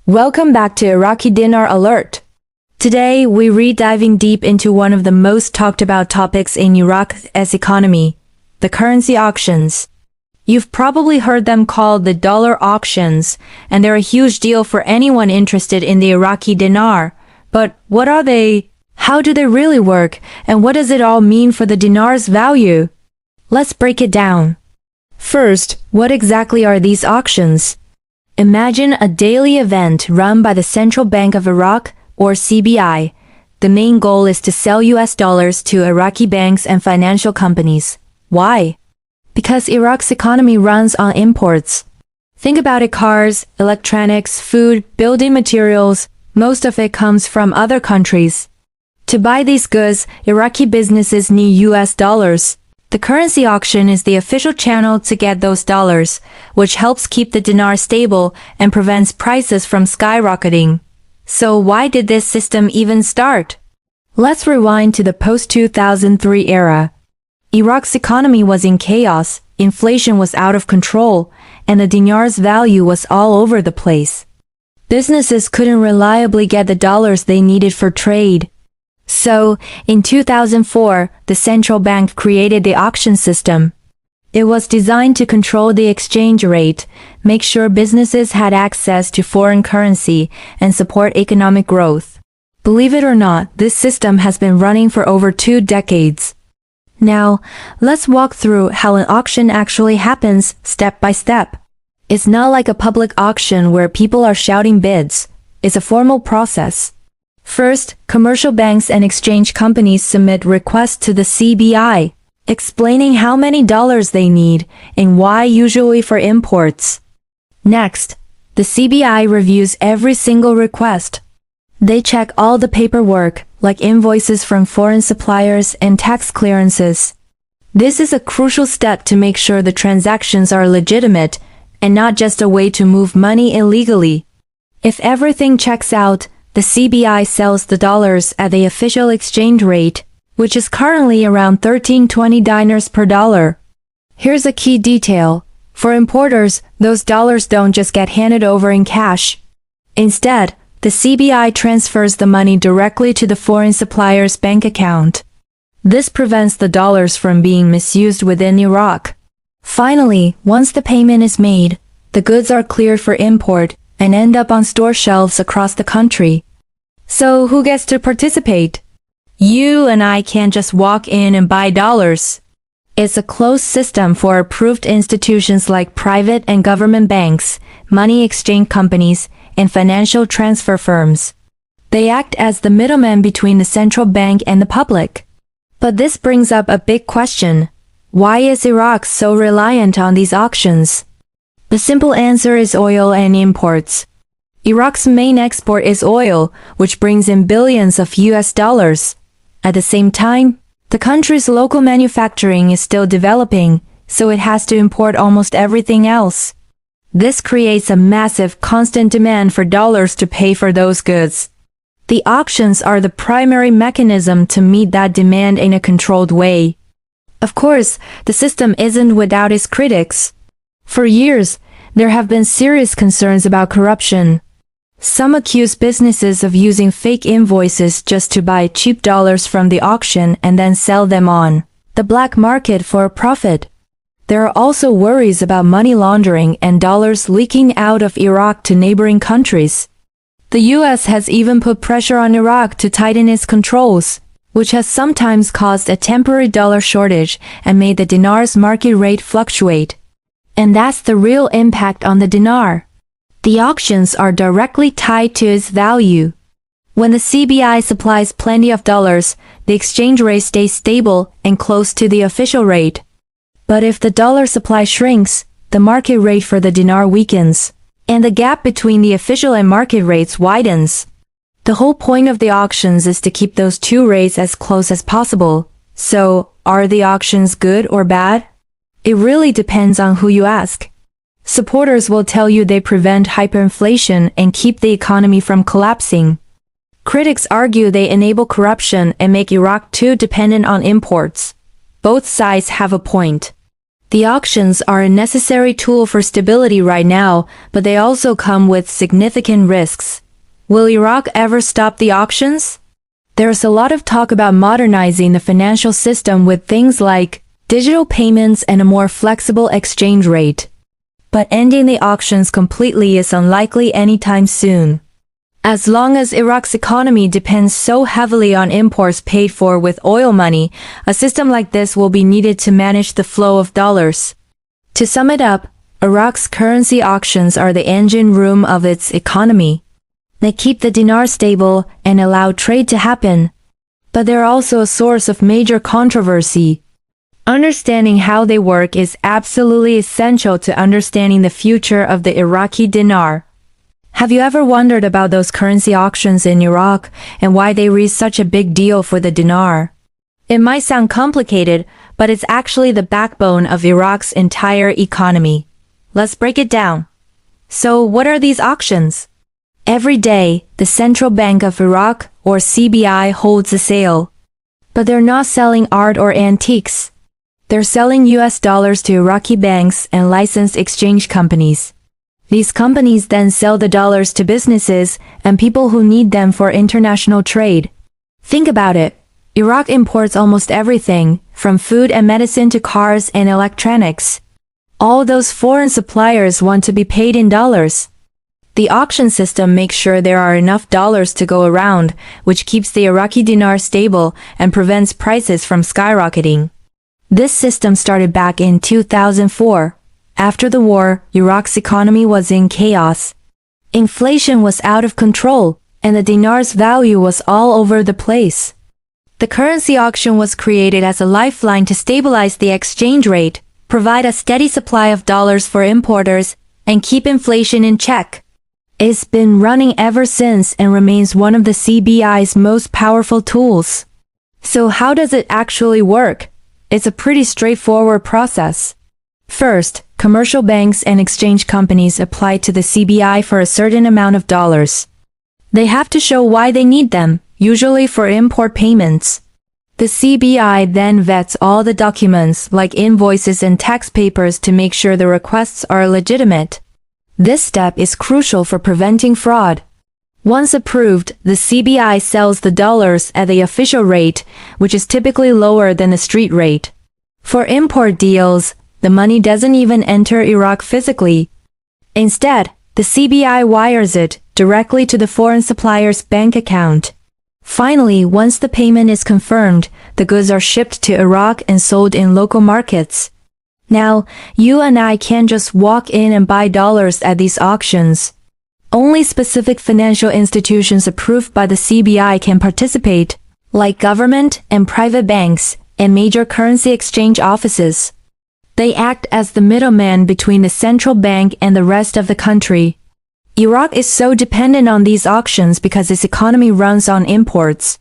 Welcome back to Iraqi Dinar Alert. Today, we're diving deep into one of the most talked about topics in Iraq's economy, the currency auctions. You've probably heard them called the dollar auctions, and they're a huge deal for anyone interested in the Iraqi dinar. But what are they? How do they really work? And what does it all mean for the dinar's value? Let's break it down. First, what exactly are these auctions? Imagine a daily event run by the Central Bank of Iraq, or CBI. The main goal is to sell US dollars to Iraqi banks and financial companies. Why? Because Iraq's economy runs on imports. Think about it: cars, electronics, food, building materials, most of it comes from other countries. To buy these goods, Iraqi businesses need US dollars. The currency auction is the official channel to get those dollars, which helps keep the dinar stable and prevents prices from skyrocketing. So why did this system even start? Let's rewind to the post-2003 era. Iraq's economy was in chaos, inflation was out of control, and the dinar's value was all over the place. Businesses couldn't reliably get the dollars they needed for trade. So, in 2004, the central bank created the auction system. It was designed to control the exchange rate, make sure businesses had access to foreign currency, and support economic growth. Believe it or not, this system has been running for over 2 decades. Now, let's walk through how an auction actually happens step by step. It's not like a public auction where people are shouting bids. It's a formal process. First, commercial banks and exchange companies submit requests to the CBI, explaining how many dollars they need and why, usually for imports. Next, the CBI reviews every single request. They check all the paperwork, like invoices from foreign suppliers and tax clearances. This is a crucial step to make sure the transactions are legitimate and not just a way to move money illegally. If everything checks out, the CBI sells the dollars at the official exchange rate, which is currently around 1320 dinars per dollar. Here's a key detail. For importers, those dollars don't just get handed over in cash. Instead, the CBI transfers the money directly to the foreign supplier's bank account. This prevents the dollars from being misused within Iraq. Finally, once the payment is made, the goods are cleared for import and end up on store shelves across the country. So who gets to participate? You and I can't just walk in and buy dollars. It's a closed system for approved institutions like private and government banks, money exchange companies, and financial transfer firms. They act as the middleman between the central bank and the public. But this brings up a big question. Why is Iraq so reliant on these auctions? The simple answer is oil and imports. Iraq's main export is oil, which brings in billions of US dollars. At the same time, the country's local manufacturing is still developing, so it has to import almost everything else. This creates a massive constant demand for dollars to pay for those goods. The auctions are the primary mechanism to meet that demand in a controlled way. Of course, the system isn't without its critics. For years, there have been serious concerns about corruption. Some accuse businesses of using fake invoices just to buy cheap dollars from the auction and then sell them on the black market for a profit. There are also worries about money laundering and dollars leaking out of Iraq to neighboring countries. The US has even put pressure on Iraq to tighten its controls, which has sometimes caused a temporary dollar shortage and made the dinar's market rate fluctuate. And that's the real impact on the dinar. The auctions are directly tied to its value. When the CBI supplies plenty of dollars, the exchange rate stays stable and close to the official rate. But if the dollar supply shrinks, the market rate for the dinar weakens, and the gap between the official and market rates widens. The whole point of the auctions is to keep those two rates as close as possible. So, are the auctions good or bad? It really depends on who you ask. Supporters will tell you they prevent hyperinflation and keep the economy from collapsing. Critics argue they enable corruption and make Iraq too dependent on imports. Both sides have a point. The auctions are a necessary tool for stability right now, but they also come with significant risks. Will Iraq ever stop the auctions? There's a lot of talk about modernizing the financial system with things like digital payments and a more flexible exchange rate. But ending the auctions completely is unlikely anytime soon. As long as Iraq's economy depends so heavily on imports paid for with oil money, a system like this will be needed to manage the flow of dollars. To sum it up, Iraq's currency auctions are the engine room of its economy. They keep the dinar stable and allow trade to happen. But they're also a source of major controversy. Understanding how they work is absolutely essential to understanding the future of the Iraqi dinar. Have you ever wondered about those currency auctions in Iraq and why they raise such a big deal for the dinar? It might sound complicated, but it's actually the backbone of Iraq's entire economy. Let's break it down. So, what are these auctions? Every day, the Central Bank of Iraq, or CBI, holds a sale. But they're not selling art or antiques. They're selling US dollars to Iraqi banks and licensed exchange companies. These companies then sell the dollars to businesses and people who need them for international trade. Think about it. Iraq imports almost everything, from food and medicine to cars and electronics. All those foreign suppliers want to be paid in dollars. The auction system makes sure there are enough dollars to go around, which keeps the Iraqi dinar stable and prevents prices from skyrocketing. This system started back in 2004. After the war, Iraq's economy was in chaos. Inflation was out of control, and the dinar's value was all over the place. The currency auction was created as a lifeline to stabilize the exchange rate, provide a steady supply of dollars for importers, and keep inflation in check. It's been running ever since and remains one of the CBI's most powerful tools. So how does it actually work? It's a pretty straightforward process. First, commercial banks and exchange companies apply to the CBI for a certain amount of dollars. They have to show why they need them, usually for import payments. The CBI then vets all the documents like invoices and tax papers to make sure the requests are legitimate. This step is crucial for preventing fraud. Once approved, the CBI sells the dollars at the official rate, which is typically lower than the street rate. For import deals, the money doesn't even enter Iraq physically. Instead, the CBI wires it directly to the foreign supplier's bank account. Finally, once the payment is confirmed, the goods are shipped to Iraq and sold in local markets. Now, you and I can't just walk in and buy dollars at these auctions. Only specific financial institutions approved by the CBI can participate, like government and private banks and major currency exchange offices. They act as the middleman between the central bank and the rest of the country. Iraq is so dependent on these auctions because its economy runs on imports.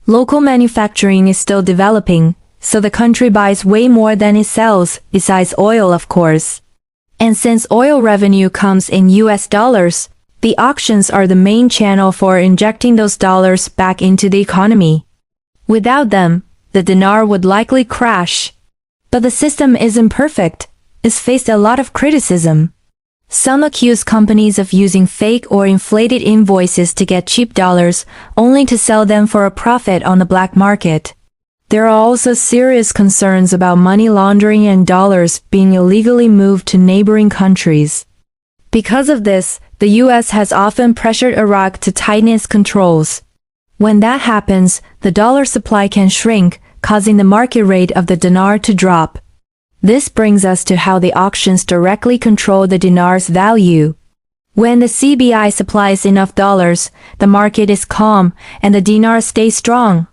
Local manufacturing is still developing, so the country buys way more than it sells, besides oil of course. And since oil revenue comes in US dollars, the auctions are the main channel for injecting those dollars back into the economy. Without them, the dinar would likely crash. But the system isn't perfect. It's faced a lot of criticism. Some accuse companies of using fake or inflated invoices to get cheap dollars, only to sell them for a profit on the black market. There are also serious concerns about money laundering and dollars being illegally moved to neighboring countries. Because of this, the US has often pressured Iraq to tighten its controls. When that happens, the dollar supply can shrink, causing the market rate of the dinar to drop. This brings us to how the auctions directly control the dinar's value. When the CBI supplies enough dollars, the market is calm and the dinar stays strong.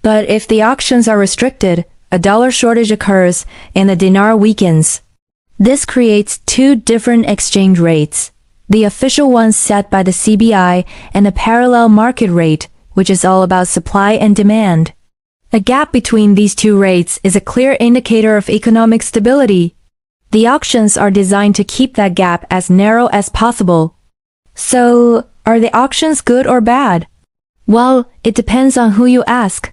But if the auctions are restricted, a dollar shortage occurs and the dinar weakens. This creates two different exchange rates, the official one set by the CBI and a parallel market rate, which is all about supply and demand. A gap between these two rates is a clear indicator of economic stability. The auctions are designed to keep that gap as narrow as possible. So, are the auctions good or bad? Well, it depends on who you ask.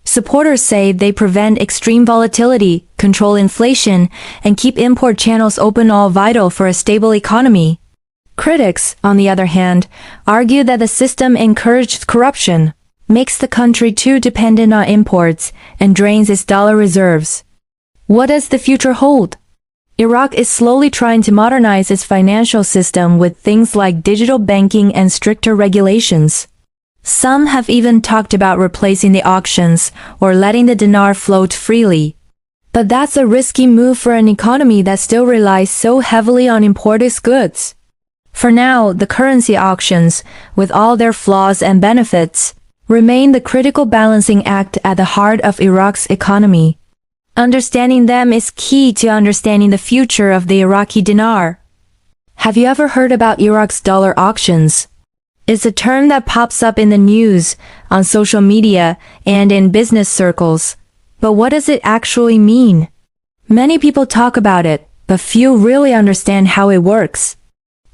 Supporters say they prevent extreme volatility, control inflation, and keep import channels open, all vital for a stable economy. Critics, on the other hand, argue that the system encouraged corruption, makes the country too dependent on imports, and drains its dollar reserves. What does the future hold? Iraq is slowly trying to modernize its financial system with things like digital banking and stricter regulations. Some have even talked about replacing the auctions or letting the dinar float freely. But that's a risky move for an economy that still relies so heavily on imported goods. For now, the currency auctions, with all their flaws and benefits, remain the critical balancing act at the heart of Iraq's economy. Understanding them is key to understanding the future of the Iraqi dinar. Have you ever heard about Iraq's dollar auctions? It's a term that pops up in the news, on social media, and in business circles. But what does it actually mean? Many people talk about it, but few really understand how it works.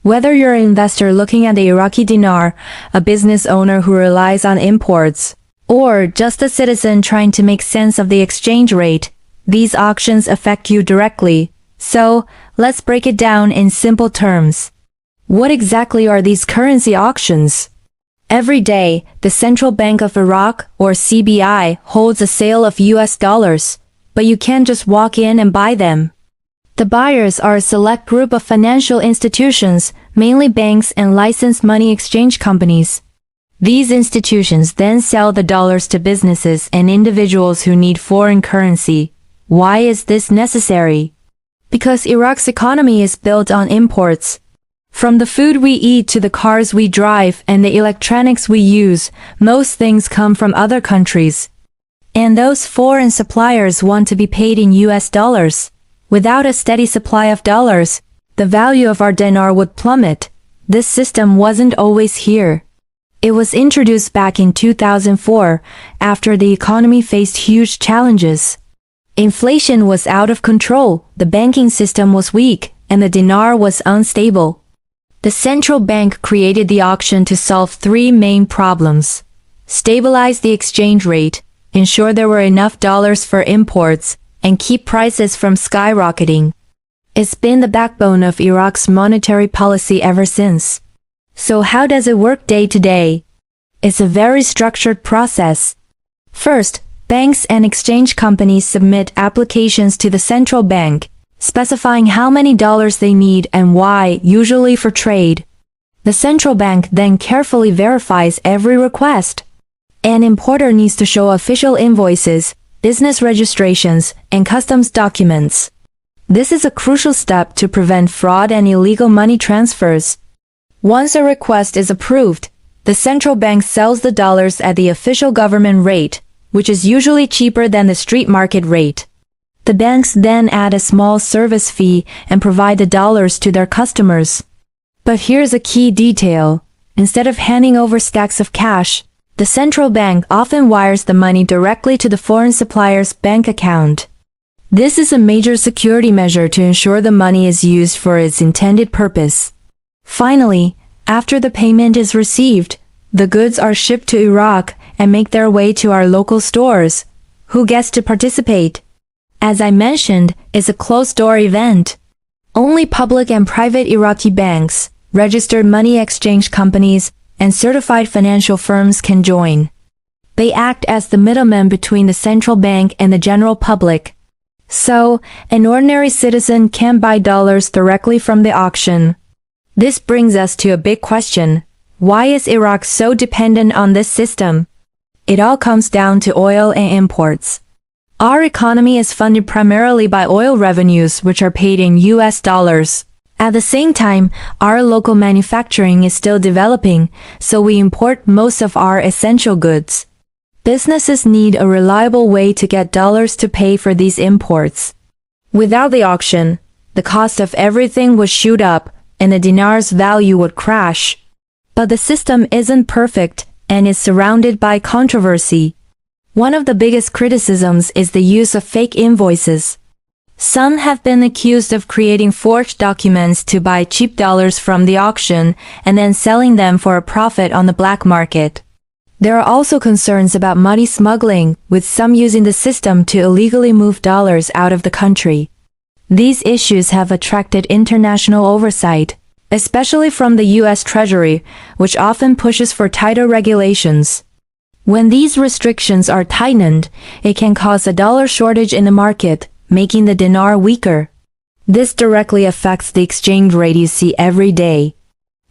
Whether you're an investor looking at the Iraqi dinar, a business owner who relies on imports, or just a citizen trying to make sense of the exchange rate, these auctions affect you directly. So, let's break it down in simple terms. What exactly are these currency auctions? Every day, the Central Bank of Iraq, or CBI, holds a sale of US dollars, but you can't just walk in and buy them. The buyers are a select group of financial institutions, mainly banks and licensed money exchange companies. These institutions then sell the dollars to businesses and individuals who need foreign currency. Why is this necessary? Because Iraq's economy is built on imports. From the food we eat to the cars we drive and the electronics we use, most things come from other countries. And those foreign suppliers want to be paid in US dollars. Without a steady supply of dollars, the value of our dinar would plummet. This system wasn't always here. It was introduced back in 2004, after the economy faced huge challenges. Inflation was out of control, the banking system was weak, and the dinar was unstable. The central bank created the auction to solve three main problems: stabilize the exchange rate, ensure there were enough dollars for imports, and keep prices from skyrocketing. It's been the backbone of Iraq's monetary policy ever since. So how does it work day to day? It's a very structured process. First, banks and exchange companies submit applications to the central bank, specifying how many dollars they need and why, usually for trade. The central bank then carefully verifies every request. An importer needs to show official invoices, business registrations, and customs documents. This is a crucial step to prevent fraud and illegal money transfers. Once a request is approved, the central bank sells the dollars at the official government rate, which is usually cheaper than the street market rate. The banks then add a small service fee and provide the dollars to their customers. But here's a key detail. Instead of handing over stacks of cash, the central bank often wires the money directly to the foreign supplier's bank account. This is a major security measure to ensure the money is used for its intended purpose. Finally, after the payment is received, the goods are shipped to Iraq and make their way to our local stores. Who gets to participate? As I mentioned, it's a closed-door event. Only public and private Iraqi banks, registered money exchange companies, and certified financial firms can join. They act as the middlemen between the central bank and the general public. So, an ordinary citizen can buy dollars directly from the auction. This brings us to a big question. Why is Iraq so dependent on this system? It all comes down to oil and imports. Our economy is funded primarily by oil revenues, which are paid in US dollars. At the same time, our local manufacturing is still developing, so we import most of our essential goods. Businesses need a reliable way to get dollars to pay for these imports. Without the auction, the cost of everything would shoot up, and the dinar's value would crash. But the system isn't perfect, and is surrounded by controversy. One of the biggest criticisms is the use of fake invoices. Some have been accused of creating forged documents to buy cheap dollars from the auction and then selling them for a profit on the black market. There are also concerns about money smuggling, with some using the system to illegally move dollars out of the country. These issues have attracted international oversight, especially from the U.S. Treasury, which often pushes for tighter regulations. When these restrictions are tightened, it can cause a dollar shortage in the market, making the dinar weaker. This directly affects the exchange rate you see every day.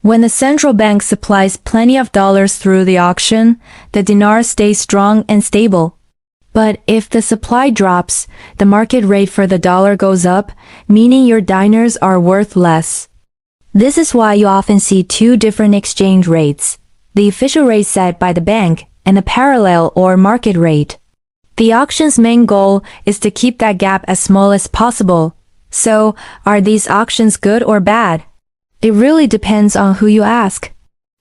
When the central bank supplies plenty of dollars through the auction, the dinar stays strong and stable. But if the supply drops, the market rate for the dollar goes up, meaning your dinars are worth less. This is why you often see two different exchange rates, the official rate set by the bank and the parallel or market rate. The auction's main goal is to keep that gap as small as possible. So, are these auctions good or bad? It really depends on who you ask.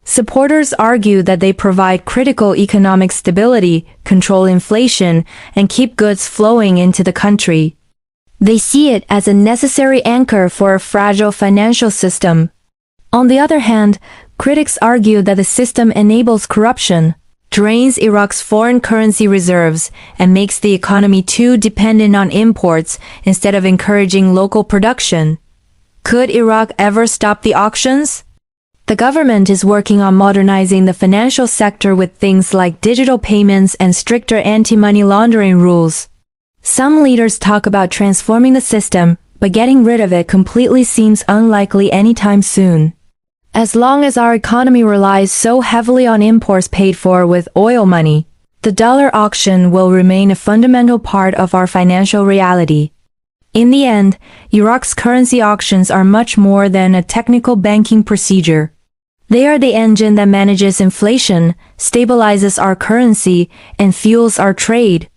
Supporters argue that they provide critical economic stability, control inflation, and keep goods flowing into the country. They see it as a necessary anchor for a fragile financial system. On the other hand, critics argue that the system enables corruption, drains Iraq's foreign currency reserves, and makes the economy too dependent on imports instead of encouraging local production. Could Iraq ever stop the auctions? The government is working on modernizing the financial sector with things like digital payments and stricter anti-money laundering rules. Some leaders talk about transforming the system, but getting rid of it completely seems unlikely anytime soon. As long as our economy relies so heavily on imports paid for with oil money, the dollar auction will remain a fundamental part of our financial reality. In the end, Iraq's currency auctions are much more than a technical banking procedure. They are the engine that manages inflation, stabilizes our currency, and fuels our trade.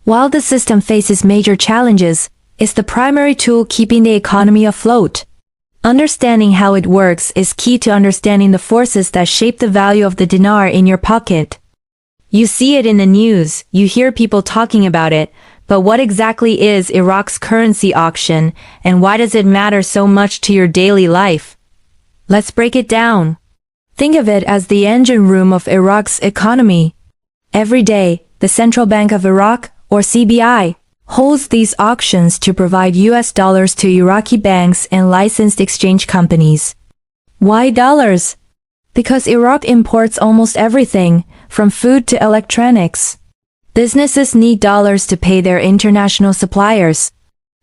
While the system faces major challenges, it's the primary tool keeping the economy afloat. Understanding how it works is key to understanding the forces that shape the value of the dinar in your pocket. You see it in the news, you hear people talking about it, but what exactly is Iraq's currency auction, and why does it matter so much to your daily life? Let's break it down. Think of it as the engine room of Iraq's economy. Every day, the Central Bank of Iraq, or CBI, holds these auctions to provide US dollars to Iraqi banks and licensed exchange companies. Why dollars? Because Iraq imports almost everything, from food to electronics. Businesses need dollars to pay their international suppliers.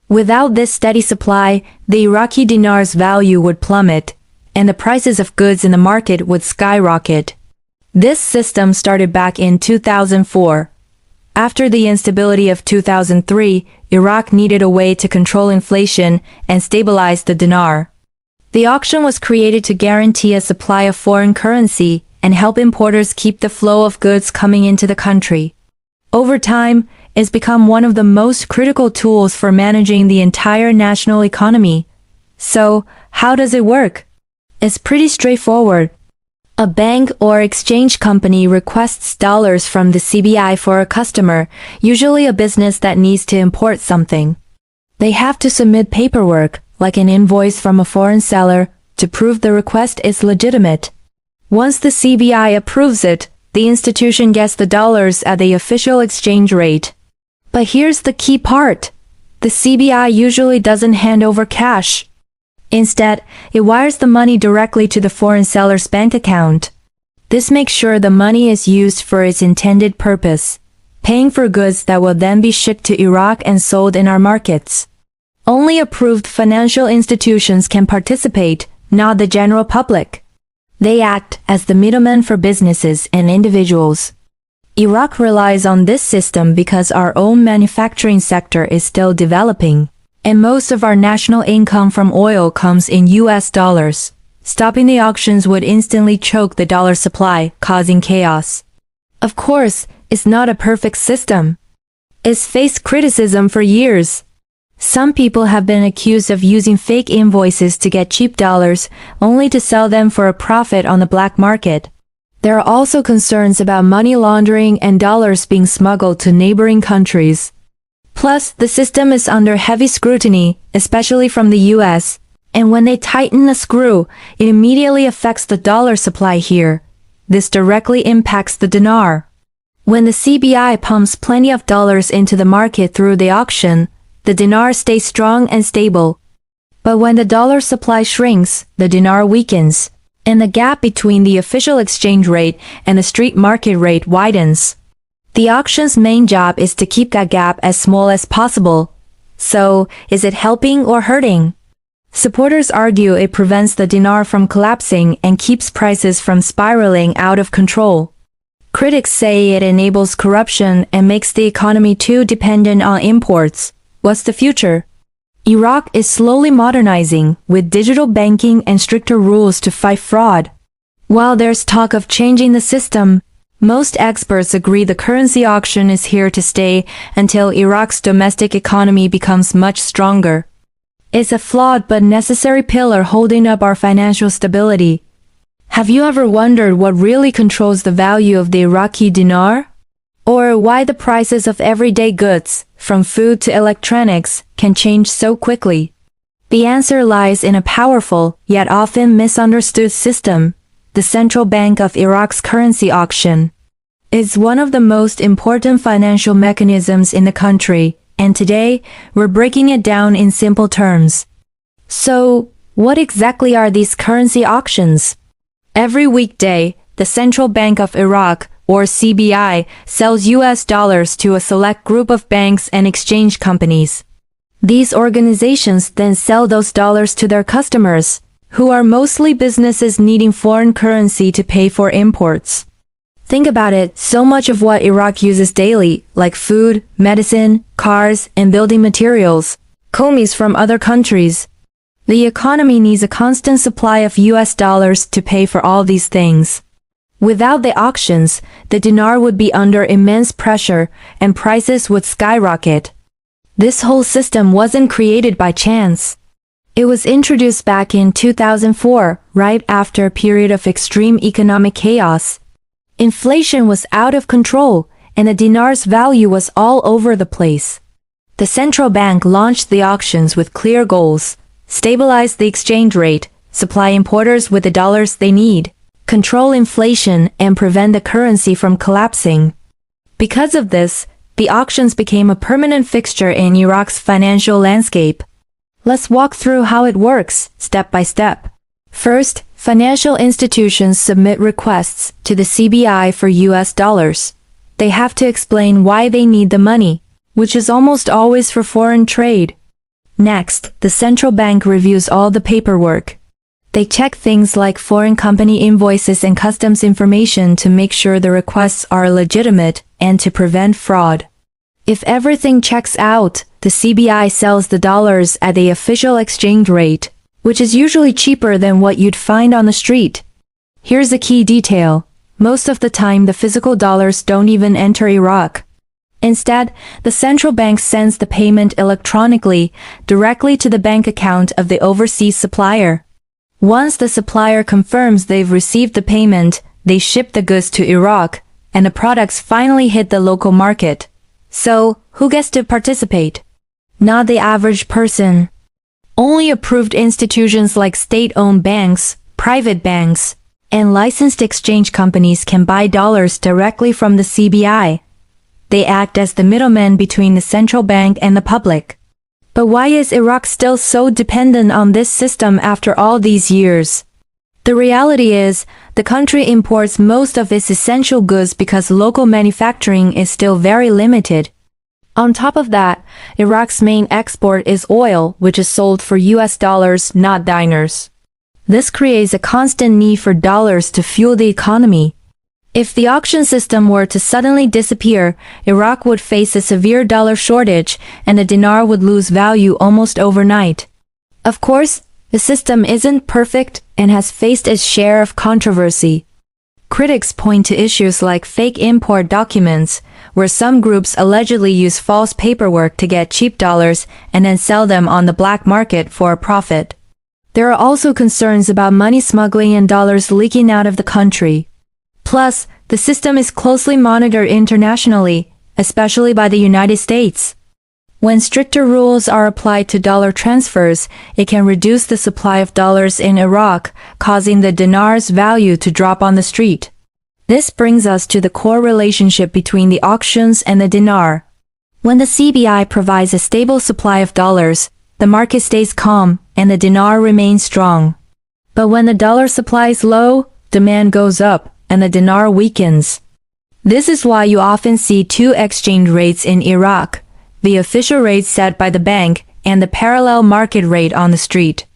Without this steady supply, the Iraqi dinar's value would plummet, and the prices of goods in the market would skyrocket. This system started back in 2004. After the instability of 2003, Iraq needed a way to control inflation and stabilize the dinar. The auction was created to guarantee a supply of foreign currency and help importers keep the flow of goods coming into the country. Over time, it's become one of the most critical tools for managing the entire national economy. So, how does it work? It's pretty straightforward. A bank or exchange company requests dollars from the CBI for a customer, usually a business that needs to import something. They have to submit paperwork, like an invoice from a foreign seller, to prove the request is legitimate. Once the CBI approves it, the institution gets the dollars at the official exchange rate. But here's the key part. The CBI usually doesn't hand over cash. Instead, it wires the money directly to the foreign seller's bank account. This makes sure the money is used for its intended purpose, paying for goods that will then be shipped to Iraq and sold in our markets. Only approved financial institutions can participate, not the general public. They act as the middlemen for businesses and individuals. Iraq relies on this system because our own manufacturing sector is still developing, and most of our national income from oil comes in US dollars. Stopping the auctions would instantly choke the dollar supply, causing chaos. Of course, it's not a perfect system. It's faced criticism for years. Some people have been accused of using fake invoices to get cheap dollars, only to sell them for a profit on the black market. There are also concerns about money laundering and dollars being smuggled to neighboring countries. Plus, the system is under heavy scrutiny, especially from the US, and when they tighten the screw, it immediately affects the dollar supply here. this directly impacts the dinar. When the CBI pumps plenty of dollars into the market through the auction, the dinar stays strong and stable. But when the dollar supply shrinks, the dinar weakens, and the gap between the official exchange rate and the street market rate widens. The auction's main job is to keep that gap as small as possible. So, is it helping or hurting? Supporters argue it prevents the dinar from collapsing and keeps prices from spiraling out of control. Critics say it enables corruption and makes the economy too dependent on imports. What's the future? Iraq is slowly modernizing, with digital banking and stricter rules to fight fraud. While there's talk of changing the system, most experts agree the currency auction is here to stay until Iraq's domestic economy becomes much stronger. It's a flawed but necessary pillar holding up our financial stability. Have you ever wondered what really controls the value of the Iraqi dinar? Or why the prices of everyday goods, from food to electronics, can change so quickly? The answer lies in a powerful, yet often misunderstood system. The Central Bank of Iraq's currency auction is one of the most important financial mechanisms in the country, and today, we're breaking it down in simple terms. So, what exactly are these currency auctions? Every weekday, the Central Bank of Iraq, or CBI, sells US dollars to a select group of banks and exchange companies. These organizations then sell those dollars to their customers, who are mostly businesses needing foreign currency to pay for imports. Think about it, so much of what Iraq uses daily, like food, medicine, cars, and building materials, comes from other countries. The economy needs a constant supply of US dollars to pay for all these things. Without the auctions, the dinar would be under immense pressure and prices would skyrocket. This whole system wasn't created by chance. It was introduced back in 2004, right after a period of extreme economic chaos. Inflation was out of control, and the dinar's value was all over the place. The central bank launched the auctions with clear goals: stabilize the exchange rate, supply importers with the dollars they need, control inflation, and prevent the currency from collapsing. Because of this, the auctions became a permanent fixture in Iraq's financial landscape. Let's walk through how it works, step by step. First, financial institutions submit requests to the CBI for US dollars. They have to explain why they need the money, which is almost always for foreign trade. Next, the central bank reviews all the paperwork. They check things like foreign company invoices and customs information to make sure the requests are legitimate and to prevent fraud. If everything checks out, the CBI sells the dollars at the official exchange rate, which is usually cheaper than what you'd find on the street. Here's a key detail. Most of the time the physical dollars don't even enter Iraq. Instead, the central bank sends the payment electronically, directly to the bank account of the overseas supplier. Once the supplier confirms they've received the payment, they ship the goods to Iraq, and the products finally hit the local market. So, who gets to participate? Not the average person. Only approved institutions like state-owned banks, private banks, and licensed exchange companies can buy dollars directly from the CBI. They act as the middlemen between the central bank and the public. But why is Iraq still so dependent on this system after all these years? The reality is, the country imports most of its essential goods because local manufacturing is still very limited. On top of that, Iraq's main export is oil, which is sold for US dollars, not dinars. This creates a constant need for dollars to fuel the economy. If the auction system were to suddenly disappear, Iraq would face a severe dollar shortage and the dinar would lose value almost overnight. Of course, the system isn't perfect and has faced its share of controversy. Critics point to issues like fake import documents, where some groups allegedly use false paperwork to get cheap dollars and then sell them on the black market for a profit. There are also concerns about money smuggling and dollars leaking out of the country. Plus, the system is closely monitored internationally, especially by the United States. When stricter rules are applied to dollar transfers, it can reduce the supply of dollars in Iraq, causing the dinar's value to drop on the street. This brings us to the core relationship between the auctions and the dinar. When the CBI provides a stable supply of dollars, the market stays calm and the dinar remains strong. But when the dollar supply is low, demand goes up and the dinar weakens. This is why you often see two exchange rates in Iraq, the official rate set by the bank and the parallel market rate on the street.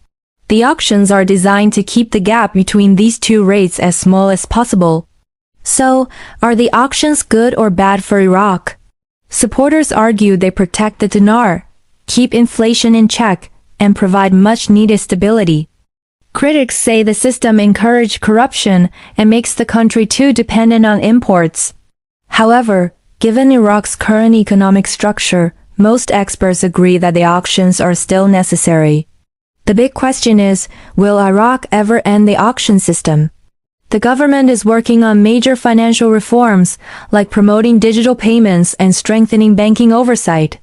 The auctions are designed to keep the gap between these two rates as small as possible. So, are the auctions good or bad for Iraq? Supporters argue they protect the dinar, keep inflation in check, and provide much-needed stability. Critics say the system encourages corruption and makes the country too dependent on imports. However, given Iraq's current economic structure, most experts agree that the auctions are still necessary. The big question is, will Iraq ever end the auction system? The government is working on major financial reforms, like promoting digital payments and strengthening banking oversight.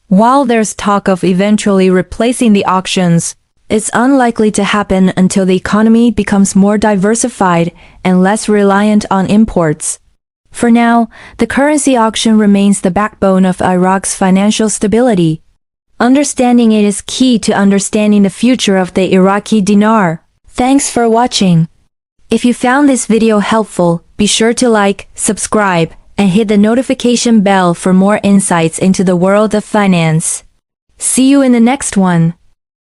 While there's talk of eventually replacing the auctions, it's unlikely to happen until the economy becomes more diversified and less reliant on imports. For now, the currency auction remains the backbone of Iraq's financial stability. Understanding it is key to understanding the future of the Iraqi dinar. Thanks for watching. If you found this video helpful, be sure to like, subscribe, and hit the notification bell for more insights into the world of finance. See you in the next one.